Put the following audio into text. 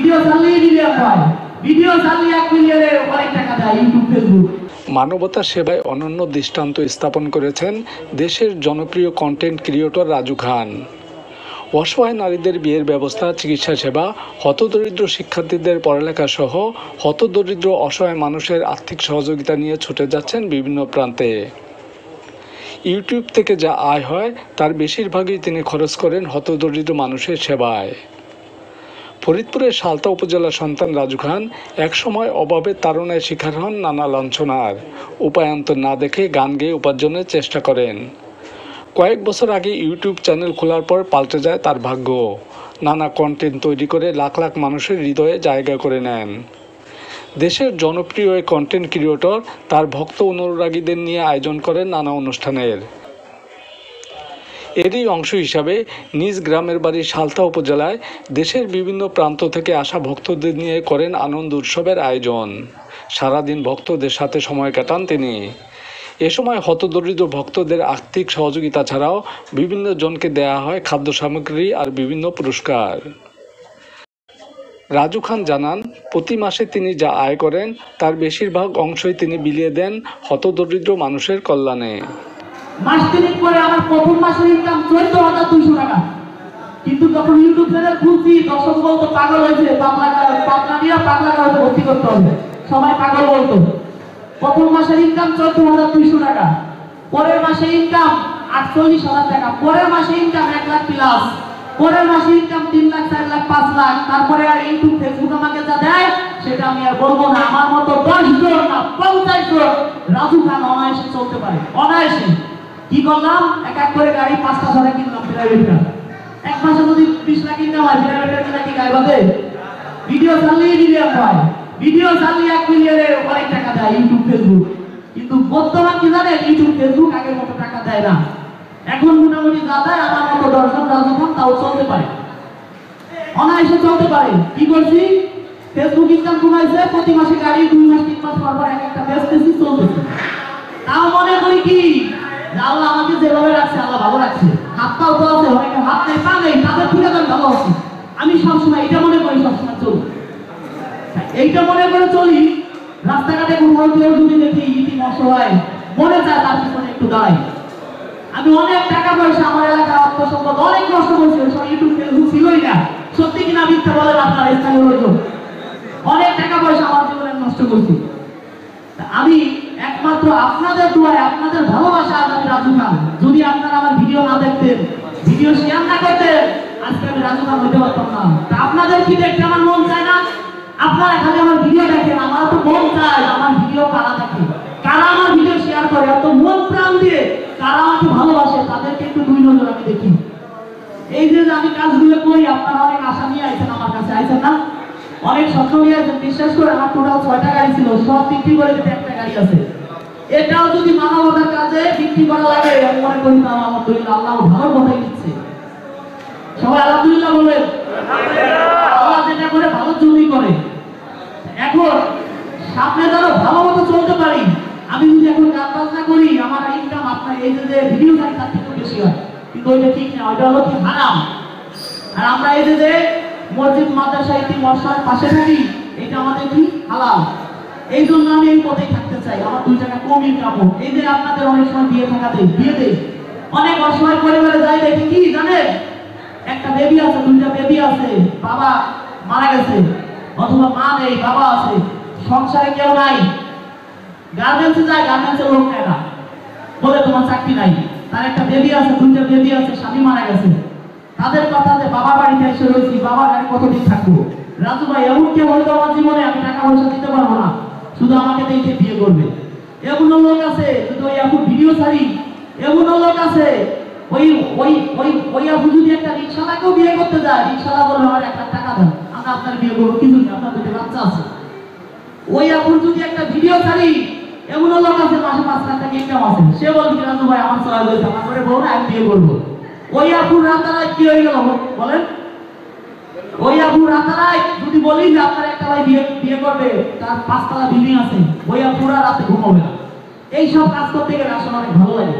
Video চালিয়ে million হয়, video চালিয়ে 1 মিলিয়নের অনেক টাকা দেয় ইউটিউব ফেসবুক। মানবতার সেবায় অনন্য দৃষ্টান্ত স্থাপন করেছেন দেশের জনপ্রিয় কন্টেন্ট ক্রিয়েটর রাজু খান। অসহায় নারীদের বিয়ের ব্যবস্থা, চিকিৎসা সেবা, হতদরিদ্র শিক্ষার্থীদের পড়ালেখা সহ হতদরিদ্র অসহায় মানুষের আর্থিক সহযোগিতা নিয়ে ছুটে যাচ্ছেন বিভিন্ন প্রান্তে। ইউটিউব থেকে যা আয় হয় তার বেশিরভাগই তিনি খরচ করেন হতদরিদ্র মানুষের সেবায়। ফরিদপুরের সালতা উপজেলার সন্তান রাজু খান একসময় অভাবের তাড়নায় শিকার হন নানা লাঞ্ছনার। উপায়ান্তর না দেখে গান গেয়ে উপার্জনের চেষ্টা করেন। কয়েক বছর আগে ইউটিউব চ্যানেল খোলার পর পাল্টে যায় তার ভাগ্য। নানা কন্টেন্ট তৈরি করে লাখ লাখ মানুষের হৃদয়ে জায়গা করে নেন। দেশের জনপ্রিয় এই কন্টেন্ট ক্রিয়েটর তার ভক্ত অনুরাগীদের নিয়ে আয়োজন করেন নানা অনুষ্ঠানের। এরই অংশ হিসাবে নিজ গ্রামের বাড়ি সালতা উপজেলায় দেশের বিভিন্ন প্রান্ত থেকে আসা ভক্তদের নিয়ে করেন আনন্দ উৎসবের আয়োজন। সারাদিন ভক্তদের সাথে সময় কাটান তিনি। এ সময় হতদরিদ্র ভক্তদের আর্থিক সহযোগিতা ছাড়াও বিভিন্ন জনকে দেয়া হয় খাদ্য সামগ্রী আর বিভিন্ন পুরস্কার। রাজু খান জানান, প্রতি মাসে তিনি যা আয় করেন তার বেশিরভাগ অংশই তিনি বিলিয়ে দেন হতদরিদ্র মানুষের কল্যাণে। মাস তিনেক পরে আমার প্রথম মাসের ইনকাম 14,200 টাকা। কিন্তু যখন ইউটিউব চ্যানেল খুলছি দর্শক বলতো পাগল হয়েছে, পাগলা নিয়ে পাগলা গাঁয়ে ভর্তি করতে হবে, সবাই পাগল বলতো। প্রথম মাসের ইনকাম 14,200 টাকা, পরের মাসে ইনকাম 48,000 টাকা, পরের মাসে ইনকাম 1 লাখ প্লাস, পরের মাসে ইনকাম 3 লাখ 4 লাখ 5 লাখ। তারপরে আর ইউটিউব ফেসবুক আমাকে যা দেয় সেটা আমি আর বলবো না। আমার মতো 10 জন না 50 জন রাজু খান অনায়াসে চলতে পারে, অনায়াসে। কি করলাম, এক এক করে গাড়ি 5টা 6টা কিনলাম প্রাইভেটটা। এক মাসে যদি 20 লাখ ইনকাম হয় প্রাইভেটের কিনা কি গায়ে বাঁধে? ভিডিও চালিয়ে মিলিয়ন হয়, ভিডিও চালিয়ে 1 মিলিয়নের অনেক টাকা দেয় ইউটিউব ফেসবুক। কিন্তু বর্তমান কি জানেন, ইউটিউব ফেসবুক আগের মতো টাকা দেয় না। এখন মোটামুটি যা দেয় আমার মতো 10 জন রাজু খান তাও চলতে পারে, অনায়াসে চলতে পারে। কি করছি, ফেসবুক ইনকাম কমাইছে, প্রতি মাসে গাড়ি 2 মাস 3 মাস পর পর এক একটা বেচতেছি, চলতেছে। তাও মনে করি কি আল্লাহ আমাকে যেভাবে রাখছে আল্লাহ ভালো রাখছে। হাত পাও তো আছে, অনেকে হাত নেই পা নেই, তাদের থেকে আমি ভালো আছি। আমি সবসময় এটা মনে করি, সবসময় চলি, এইটা মনে করে চলি। রাস্তাঘাটে কোথাও কেউ যদি দেখি ইতিম অসহায়, মনে চায় তার পিছনে একটু দাঁড়াই। আমি অনেক টাকা পয়সা আমার এলাকার আত্মসম্পদ অনেক নষ্ট করছি, সব ইউটিউব ফেসবুক ছিলই না। সত্যি কিনা মিথ্যা বলেন আপনার স্থানীয় লোকজন? অনেক টাকা পয়সা আমার জীবনে নষ্ট করছি। আমি একমাত্র আপনাদের দোয়ায়, আপনাদের ভালোবাসা আজ আমি রাজু খান। যদি আপনারা আমার ভিডিও না দেখতেন, ভিডিও শেয়ার না করতেন, আজকে আমি রাজু খান হইতে পারতাম না। তা আপনাদের কি দেখতে আমার মন চায় না? আপনারা খালি আমার ভিডিও দেখেন, আমার তো মন চায় আমার ভিডিও কারা দেখে, কারা আমার ভিডিও শেয়ার করে, এত মন প্রাণ দিয়ে কারা আমাকে ভালোবাসে, তাদেরকে একটু 2 নজর আমি দেখি। এই যে আমি কাজগুলো করি, আপনারা অনেক আশা নিয়ে আইছেন আমার কাছে, আইছেন না? অনেক স্বপ্ন নিয়ে আছেন। বিশ্বাস করে আমার টোটাল 6টা গাড়ি ছিল, সব বিক্রি করে দিতে একটা গাড়ি আছে। এটাও যদি মানবতার কাজে বিক্রি করা লাগে আমি মনে করি না, আলহামদুলিল্লাহ আল্লাহ ভালো কথাই দিচ্ছে। সবাই আলহামদুলিল্লাহ বলেন। আল্লাহ যেটা করে ভালো জন্যই করে। এখন সামনে ধরো ভালো মতো চলতে পারি, আমি যদি এখন গান বাজনা করি আমার ইনকাম আপনার এই যে ভিডিও চাই তার থেকে বেশি হয়, কিন্তু ওইটা ঠিক না, ওইটা হলো কি হারাম। আর আমরা এই যে মসজিদ মাদ্রাসা ইতি মশার পাশে থাকি, এটা আমাদের কি হালাল। এই জন্য আমি এই পথেই থাকতে চাই, আমার 2 টাকা কম ইনকাম হোক। এই যে আপনাদের অনেক সময় বিয়ে থাকা দেয়, বিয়ে দেয়, অনেক অসময় পরিবারে যাই দেখি কি জানেন, একটা বেবি আছে, 2টা বেবি আছে, বাবা মারা গেছে, অথবা মা নেই বাবা আছে, সংসারে কেউ নাই, গার্মেন্টসে যায়, গার্মেন্টসে লোক নেয় না, বলে তোমার চাকরি নাই। তার একটা বেবি আছে, 2টা বেবি আছে, স্বামী মারা গেছে। তাদের কথাতে বাবা বাড়িতে এসে রয়েছি, বাবা গাড়ি কতদিন থাকবো? রাজু ভাই এমন কেউ হয়তো আমার জীবনে আমি টাকা পয়সা দিতে পারবো না, শুধু আমাকে দেখে বিয়ে করবে, এমনও লোক আছে। যদি ওই আপু ভিডিও ছাড়ি, এমনও লোক আছে ওই ওই ওই ওই আপু যদি একটা রিক্সাওয়ালাকেও বিয়ে করতে যায়, রিক্সাওয়ালা বলবে আমার 1 লাখ টাকা দেন, আমরা আপনার বিয়ে করবো, কিছু নেই, আপনার 2টা বাচ্চা আছে। ওই আপুর যদি একটা ভিডিও ছাড়ি, এমনও লোক আছে মাসে 5 লাখ টাকা ইনকাম আছে, সে বলবে রাজু ভাই আমার চয়েস হয়েছে, আমার করে বউ না আমি বিয়ে করবো। ওই আপুর রাতারায় কি হয়ে গেল বলেন? ওই আপুর রাতারায় যদি বলি যে আপনার একটা ভাই বিয়ে করবে, তার 5 তলা বিল্ডিং আছে, ওই আপুরা রাতে ঘুমাবে না। এই সব কাজ করতে গেলে আসলে অনেক ভালো লাগে।